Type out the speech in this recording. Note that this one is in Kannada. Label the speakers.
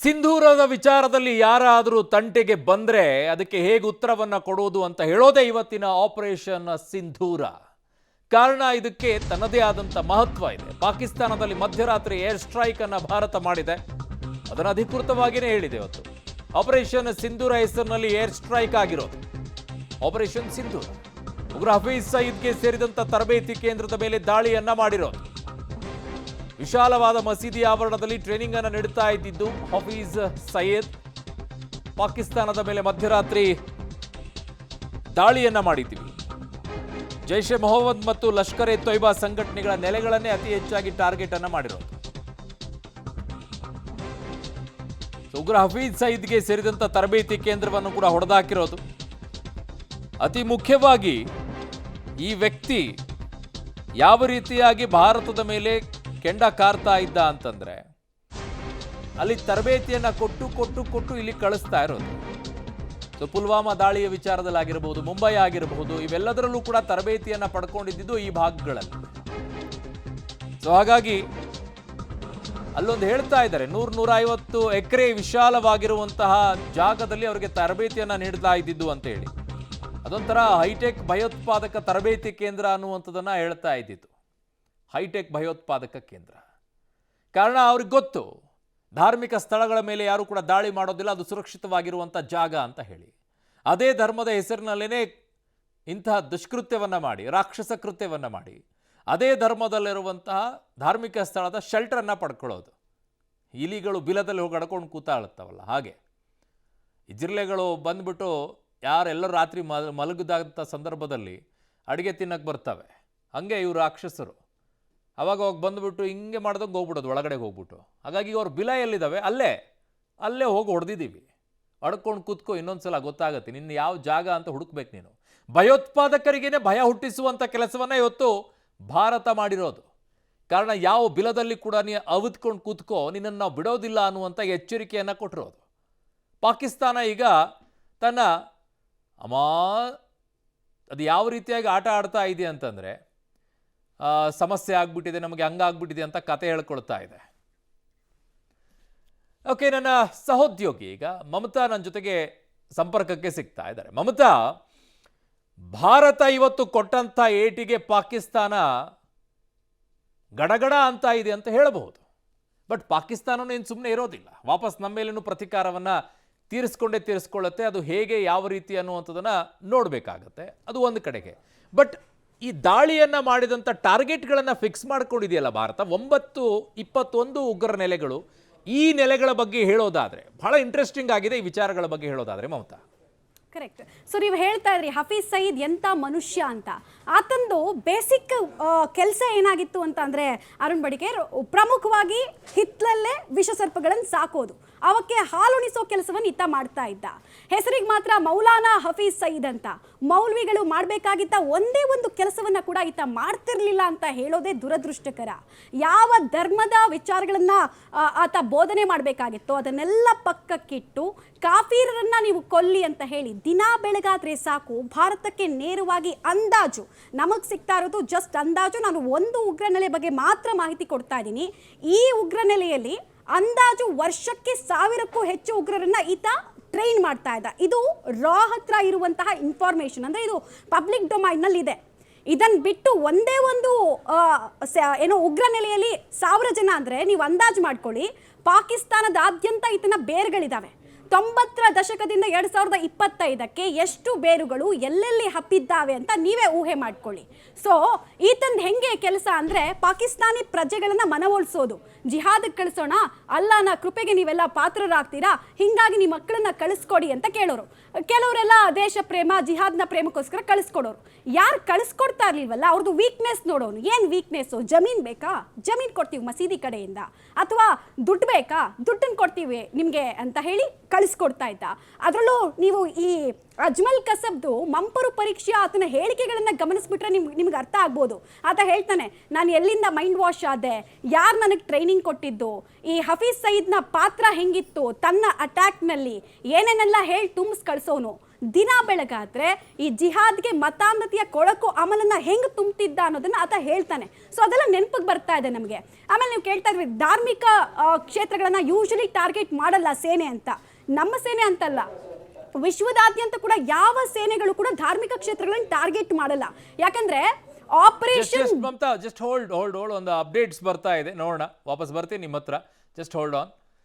Speaker 1: ಸಿಂಧೂರದ ವಿಚಾರದಲ್ಲಿ ಯಾರಾದರೂ ತಂಟೆಗೆ ಬಂದ್ರೆ ಅದಕ್ಕೆ ಹೇಗೆ ಉತ್ತರವನ್ನ ಕೊಡುವುದು ಅಂತ ಹೇಳೋದೇ ಇವತ್ತಿನ ಆಪರೇಷನ್ ಸಿಂಧೂರ. ಕಾರಣ ಇದಕ್ಕೆ ತನ್ನದೇ ಆದಂತ ಮಹತ್ವ ಇದೆ. ಪಾಕಿಸ್ತಾನದಲ್ಲಿ ಮಧ್ಯರಾತ್ರಿ ಏರ್ ಸ್ಟ್ರೈಕ್ ಅನ್ನ ಭಾರತ ಮಾಡಿದೆ. ಅದನ್ನು ಅಧಿಕೃತವಾಗಿಯೇ ಹೇಳಿದೆ. ಇವತ್ತು ಆಪರೇಷನ್ ಸಿಂಧೂರ ಹೆಸರಿನಲ್ಲಿ ಏರ್ ಸ್ಟ್ರೈಕ್ ಆಗಿರೋದು ಆಪರೇಷನ್ ಸಿಂಧೂರ. ಉಗ್ರ ಹಫೀಜ್ ಸಯೀದ್ಗೆ ಸೇರಿದಂತ ತರಬೇತಿ ಕೇಂದ್ರದ ಮೇಲೆ ದಾಳಿಯನ್ನ ಮಾಡಿರೋದು. ವಿಶಾಲವಾದ ಮಸೀದಿ ಆವರಣದಲ್ಲಿ ಟ್ರೈನಿಂಗ್ ಅನ್ನು ನೀಡುತ್ತಾ ಇದ್ದಿದ್ದು ಹಫೀಜ್ ಸಯೀದ್ ಪಾಕಿಸ್ತಾನದ ಮೇಲೆ ಮಧ್ಯರಾತ್ರಿ ದಾಳಿಯನ್ನ ಮಾಡಿದ್ದೀವಿ. ಜೈಷ್ ಎ ಮೊಹಮ್ಮದ್ ಮತ್ತು ಲಷ್ಕರ್ ಎ ತೊಯ್ಬಾ ಸಂಘಟನೆಗಳ ನೆಲೆಗಳನ್ನೇ ಅತಿ ಹೆಚ್ಚಾಗಿ ಟಾರ್ಗೆಟ್ ಅನ್ನ ಮಾಡಿರೋದು. ಉಗ್ರ ಹಫೀಜ್ ಸಯೀದ್ಗೆ ಸೇರಿದಂತ ತರಬೇತಿ ಕೇಂದ್ರವನ್ನು ಕೂಡ ಹೊಡೆದಾಕಿರೋದು. ಅತಿ ಮುಖ್ಯವಾಗಿ ಈ ವ್ಯಕ್ತಿ ಯಾವ ರೀತಿಯಾಗಿ ಭಾರತದ ಮೇಲೆ ಕೆಂಡ ಕಾರ್ತಾ ಇದ್ದ ಅಂತಂದ್ರೆ ಅಲ್ಲಿ ತರಬೇತಿಯನ್ನ ಕೊಟ್ಟು ಇಲ್ಲಿ ಕಳಿಸ್ತಾ ಇರೋದು. ಸೊ ಪುಲ್ವಾಮಾ ದಾಳಿಯ ವಿಚಾರದಲ್ಲಿ ಆಗಿರಬಹುದು, ಮುಂಬೈ ಆಗಿರಬಹುದು, ಇವೆಲ್ಲದರಲ್ಲೂ ಕೂಡ ತರಬೇತಿಯನ್ನ ಪಡ್ಕೊಂಡಿದ್ದು ಈ ಭಾಗಗಳಲ್ಲಿ. ಸೊ ಹಾಗಾಗಿ ಅಲ್ಲೊಂದು ಹೇಳ್ತಾ ಇದ್ದಾರೆ, 100-150 ಎಕರೆ ವಿಶಾಲವಾಗಿರುವಂತಹ ಜಾಗದಲ್ಲಿ ಅವರಿಗೆ ತರಬೇತಿಯನ್ನ ನೀಡ್ತಾ ಇದ್ದಿದ್ದು ಅಂತ ಹೇಳಿ. ಅದೊಂಥರ ಹೈಟೆಕ್ ಭಯೋತ್ಪಾದಕ ತರಬೇತಿ ಕೇಂದ್ರ ಅನ್ನುವಂಥದ್ದನ್ನ ಹೇಳ್ತಾ ಇದ್ದಿತ್ತು. ಹೈಟೆಕ್ ಭಯೋತ್ಪಾದಕ ಕೇಂದ್ರ. ಕಾರಣ ಅವ್ರಿಗೆ ಗೊತ್ತು, ಧಾರ್ಮಿಕ ಸ್ಥಳಗಳ ಮೇಲೆ ಯಾರು ಕೂಡ ದಾಳಿ ಮಾಡೋದಿಲ್ಲ, ಅದು ಸುರಕ್ಷಿತವಾಗಿರುವಂಥ ಜಾಗ ಅಂತ ಹೇಳಿ. ಅದೇ ಧರ್ಮದ ಹೆಸರಿನಲ್ಲೇನೆ ಇಂತಹ ದುಷ್ಕೃತ್ಯವನ್ನ ಮಾಡಿ, ರಾಕ್ಷಸ ಕೃತ್ಯವನ್ನ ಮಾಡಿ, ಅದೇ ಧರ್ಮದಲ್ಲಿರುವಂತಹ ಧಾರ್ಮಿಕ ಸ್ಥಳದ ಶೆಲ್ಟರನ್ನ ಪಡ್ಕೊಳ್ಳೋದು. ಇಲಿಗಳು ಬಿಲದಲ್ಲಿ ಹೋಗಿ ಅಡ್ಕೊಂಡು ಕೂತಾಳುತ್ತವಲ್ಲ ಹಾಗೆ. ಈ ಜಿರ್ಲೆಗಳು ಬಂದ್ಬಿಟ್ಟು ಯಾರೆಲ್ಲರೂ ರಾತ್ರಿ ಮಲಗಿದಂಥ ಸಂದರ್ಭದಲ್ಲಿ ಅಡುಗೆ ತಿನ್ನಕ್ಕೆ ಬರ್ತವೆ, ಹಂಗೆ ಇವರು ರಾಕ್ಷಸರು. ಅವಾಗ ಹೋಗಿ ಬಂದುಬಿಟ್ಟು ಹಿಂಗೆ ಮಾಡ್ದಂಗೆ ಹೋಗ್ಬಿಡೋದು, ಒಳಗಡೆ ಹೋಗ್ಬಿಟ್ಟು. ಹಾಗಾಗಿ ಅವ್ರ ಬಿಲ ಎಲ್ಲಿದ್ದಾವೆ ಅಲ್ಲೇ ಹೋಗಿ ಹೊಡೆದಿದ್ದೀವಿ. ಅಡ್ಕೊಂಡು ಕೂತ್ಕೋ, ಇನ್ನೊಂದ್ಸಲ ಗೊತ್ತಾಗತ್ತೆ ನಿನ್ನ ಯಾವ ಜಾಗ ಅಂತ ಹುಡುಕ್ಬೇಕು ನೀನು. ಭಯೋತ್ಪಾದಕರಿಗೇನೆ ಭಯ ಹುಟ್ಟಿಸುವಂಥ ಕೆಲಸವನ್ನ ಇವತ್ತು ಭಾರತ ಮಾಡಿರೋದು. ಕಾರಣ ಯಾವ ಬಿಲದಲ್ಲಿ ಕೂಡ ನೀ ಅವತ್ಕೊಂಡು ಕೂತ್ಕೋ, ನಿನ್ನನ್ನು ನಾವು ಬಿಡೋದಿಲ್ಲ ಅನ್ನುವಂಥ ಎಚ್ಚರಿಕೆಯನ್ನು ಕೊಟ್ಟಿರೋದು. ಪಾಕಿಸ್ತಾನ ಈಗ ತನ್ನ ಅದು ಯಾವ ರೀತಿಯಾಗಿ ಆಟ ಆಡ್ತಾ ಇದೆ ಅಂತಂದರೆ, ಸಮಸ್ಯೆ ಆಗ್ಬಿಟ್ಟಿದೆ, ನಮಗೆ ಹಂಗಾಗ್ಬಿಟ್ಟಿದೆ ಅಂತ ಕತೆ ಹೇಳ್ಕೊಳ್ತಾ ಇದೆ. ಓಕೆ, ನನ್ನ ಸಹೋದ್ಯೋಗಿ ಈಗ ಮಮತಾ ನನ್ನ ಜೊತೆಗೆ ಸಂಪರ್ಕಕ್ಕೆ ಸಿಗ್ತಾ ಇದ್ದಾರೆ. ಮಮತಾ, ಭಾರತ ಇವತ್ತು ಕೊಟ್ಟಂಥ ಏಟಿಗೆ ಪಾಕಿಸ್ತಾನ ಗಡಗಡ ಅಂತ ಇದೆ ಅಂತ ಹೇಳಬಹುದು. ಬಟ್ ಪಾಕಿಸ್ತಾನನೂ ಏನು ಸುಮ್ಮನೆ ಇರೋದಿಲ್ಲ, ವಾಪಸ್ ನಮ್ಮ ಮೇಲೇನು ಪ್ರತೀಕಾರವನ್ನು ತೀರಿಸ್ಕೊಳ್ಳುತ್ತೆ. ಅದು ಹೇಗೆ, ಯಾವ ರೀತಿ ಅನ್ನುವಂಥದ್ದನ್ನು ನೋಡಬೇಕಾಗತ್ತೆ. ಅದು ಒಂದು ಕಡೆಗೆ. ಬಟ್ ಈ ದಾಳಿಯನ್ನು ಮಾಡಿದಂಥ ಟಾರ್ಗೆಟ್ಗಳನ್ನು ಫಿಕ್ಸ್ ಮಾಡ್ಕೊಂಡಿದೆಯಲ್ಲ ಭಾರತ, 21 ಉಗ್ರ ನೆಲೆಗಳು. ಈ ನೆಲೆಗಳ ಬಗ್ಗೆ ಹೇಳೋದಾದರೆ ಬಹಳ ಇಂಟ್ರೆಸ್ಟಿಂಗ್ ಆಗಿದೆ. ಈ ವಿಚಾರಗಳ ಬಗ್ಗೆ ಹೇಳೋದಾದರೆ ಮಮತಾ.
Speaker 2: ಕರೆಕ್ಟ್. ಸೊ ನೀವು ಹೇಳ್ತಾ ಇದ್ರಿ ಹಫೀಜ್ ಸಯೀದ್ ಎಂಥ ಮನುಷ್ಯ ಅಂತ. ಆತಂದು ಬೇಸಿಕ್ ಕೆಲಸ ಏನಾಗಿತ್ತು ಅಂತ ಅಂದರೆ, ಅರುಣ್ ಬಡಿಗೇರ್ ಪ್ರಮುಖವಾಗಿ ಹಿತ್ತಲಲ್ಲೇ ವಿಷಸರ್ಪಗಳನ್ನು ಸಾಕೋದು, ಅವಕ್ಕೆ ಹಾಲುಣಿಸೋ ಕೆಲಸವನ್ನು ಈತ ಮಾಡ್ತಾ ಇದ್ದ. ಹೆಸರಿಗೆ ಮಾತ್ರ ಮೌಲಾನಾ ಹಫೀಜ್ ಸಯೀದ್ ಅಂತ. ಮೌಲ್ವಿಗಳು ಮಾಡಬೇಕಾಗಿದ್ದ ಒಂದೇ ಒಂದು ಕೆಲಸವನ್ನು ಕೂಡ ಈತ ಮಾಡ್ತಿರ್ಲಿಲ್ಲ ಅಂತ ಹೇಳೋದೇ ದುರದೃಷ್ಟಕರ. ಯಾವ ಧರ್ಮದ ವಿಚಾರಗಳನ್ನು ಆತ ಬೋಧನೆ ಮಾಡಬೇಕಾಗಿತ್ತು ಅದನ್ನೆಲ್ಲ ಪಕ್ಕಕ್ಕಿಟ್ಟು ಕಾಫೀರರನ್ನ ನೀವು ಕೊಲ್ಲಿ ಅಂತ ಹೇಳಿ ದಿನ ಬೆಳಗಾದ್ರೆ ಸಾಕು ಭಾರತಕ್ಕೆ ನೇರವಾಗಿ ಅಂದಾಜು ನಮಗೆ ಸಿಗ್ತಾ ಇರೋದು ಜಸ್ಟ್ ಅಂದಾಜು. ನಾನು ಒಂದು ಉಗ್ರನೆಲೆ ಬಗ್ಗೆ ಮಾತ್ರ ಮಾಹಿತಿ ಕೊಡ್ತಾ ಇದ್ದೀನಿ. ಈ ಉಗ್ರನೆಲೆಯಲ್ಲಿ ಅಂದಾಜು ವರ್ಷಕ್ಕೆ 1000ಕ್ಕೂ ಹೆಚ್ಚು ಉಗ್ರರನ್ನ ಈತ ಟ್ರೈನ್ ಮಾಡ್ತಾ ಇದ್ದ. ಇದು ರಾ ಹತ್ರ ಇರುವಂತಹ ಇನ್ಫಾರ್ಮೇಶನ್, ಅಂದರೆ ಇದು ಪಬ್ಲಿಕ್ ಡೊಮೈನ್ನಲ್ಲಿ ಇದೆ. ಇದನ್ನು ಬಿಟ್ಟು ಒಂದೇ ಒಂದು ಏನೋ ಉಗ್ರ ನೆಲೆಯಲ್ಲಿ 1000 ಜನ ಅಂದರೆ ನೀವು ಅಂದಾಜು ಮಾಡ್ಕೊಳ್ಳಿ, ಪಾಕಿಸ್ತಾನದಾದ್ಯಂತ ಈತನ ಬೇರುಗಳಿದ್ದಾವೆ. 90ರ ದಶಕದಿಂದ 2025ಕ್ಕೆ ಎಷ್ಟು ಬೇರುಗಳು ಎಲ್ಲೆಲ್ಲಿ ಹಬ್ಬಿದ್ದಾವೆ ಅಂತ ನೀವೇ ಊಹೆ ಮಾಡ್ಕೊಳ್ಳಿ. ಸೊ ಈತಂದು ಹೆಂಗೆ ಕೆಲಸ ಅಂದರೆ, ಪಾಕಿಸ್ತಾನಿ ಪ್ರಜೆಗಳನ್ನು ಮನವೊಲಿಸೋದು. ಜಿಹಾದಕ್ಕೆ ಕಳಿಸೋಣ, ಅಲ್ಲಾನ ಕೃಪೆಗೆ ನೀವೆಲ್ಲ ಪಾತ್ರರಾಗ್ತೀರಾ, ಹೀಗಾಗಿ ನಿಮ್ಮ ಮಕ್ಕಳನ್ನ ಕಳಿಸ್ಕೊಡಿ ಅಂತ ಕೇಳೋರು. ಕೆಲವರೆಲ್ಲ ದೇಶ ಪ್ರೇಮ, ಜಿಹಾದ್ನ ಪ್ರೇಮಕ್ಕೋಸ್ಕರ ಕಳಿಸ್ಕೊಡೋರು. ಯಾರು ಕಳಿಸ್ಕೊಡ್ತಾ ಇರ್ಲಿಲ್ವಲ್ಲ ಅವ್ರದ್ದು ವೀಕ್ನೆಸ್ ನೋಡೋನು. ಏನು ವೀಕ್ನೆಸ್ಸು? ಜಮೀನು ಬೇಕಾ? ಜಮೀನು ಕೊಡ್ತೀವಿ ಮಸೀದಿ ಕಡೆಯಿಂದ. ಅಥವಾ ದುಡ್ಡು ಬೇಕಾ? ದುಡ್ಡನ್ನು ಕೊಡ್ತೀವಿ ನಿಮಗೆ ಅಂತ ಹೇಳಿ ಕಳಿಸ್ಕೊಡ್ತಾ ಇದ್ದ. ಅದರಲ್ಲೂ ನೀವು ಈ ಅಜ್ಮಲ್ ಕಸಬ್ದು ಮಂಪರು ಪರೀಕ್ಷೆ ಆತನ ಹೇಳಿಕೆಗಳನ್ನು ಗಮನಿಸ್ಬಿಟ್ರೆ ನಿಮ್ಗೆ ಅರ್ಥ ಆಗ್ಬೋದು. ಆತ ಹೇಳ್ತಾನೆ, ನಾನು ಎಲ್ಲಿಂದ ಮೈಂಡ್ ವಾಶ್ ಆದೆ, ಯಾರು ನನಗೆ ಟ್ರೈನಿಂಗ್ ಕೊಟ್ಟಿದ್ದು, ಈ ಹಫೀಜ್ ಸಯೀದ್ನ ಪಾತ್ರ ಹೆಂಗಿತ್ತು, ತನ್ನ ಅಟ್ಯಾಕ್ನಲ್ಲಿ ಏನೇನೆಲ್ಲ ಹೇಳಿ ತುಂಬಿಸ್ ಕಳಿಸೋನು, ದಿನ ಬೆಳಗಾದ್ರೆ ಈ ಜಿಹಾದ್ಗೆ ಮತಾಂಧತೆಯ ಕೊಳಕು ಅಮಲನ್ನ ಹೆಂಗ್ ತುಂಬ್ತಿದ್ದ ಅನ್ನೋದನ್ನ ಆತ ಹೇಳ್ತಾನೆ. ಸೊ ಅದೆಲ್ಲ ನೆನಪಿಗೆ ಬರ್ತಾ ಇದೆ ನಮಗೆ. ಆಮೇಲೆ ನೀವು ಕೇಳ್ತಾ ಇದ್ರಿ ಧಾರ್ಮಿಕ ಕ್ಷೇತ್ರಗಳನ್ನ ಯೂಶಲಿ ಟಾರ್ಗೆಟ್ ಮಾಡಲ್ಲ ಸೇನೆ ಅಂತ. ನಮ್ಮ ಸೇನೆ ಅಂತಲ್ಲ, ವಿಶ್ವದಾದ್ಯಂತ ಕೂಡ ಯಾವ ಸೇನೆಗಳು ಕೂಡ ಧಾರ್ಮಿಕ ಕ್ಷೇತ್ರಗಳನ್ನ ಟಾರ್ಗೆಟ್ ಮಾಡಲ್ಲ. ಯಾಕಂದ್ರೆ ಆಪರೇಷನ್
Speaker 1: ಮಮತಾ ಜಸ್ಟ್ ಹೋಲ್ಡ್ ಒಂದು ಅಪ್ಡೇಟ್ಸ್ ಬರ್ತಾ ಇದೆ, ನೋಡೋಣ. ವಾಪಸ್ ಬರ್ತೀನಿ ನಿಮ್ಮ ಹತ್ರ. Just hold on.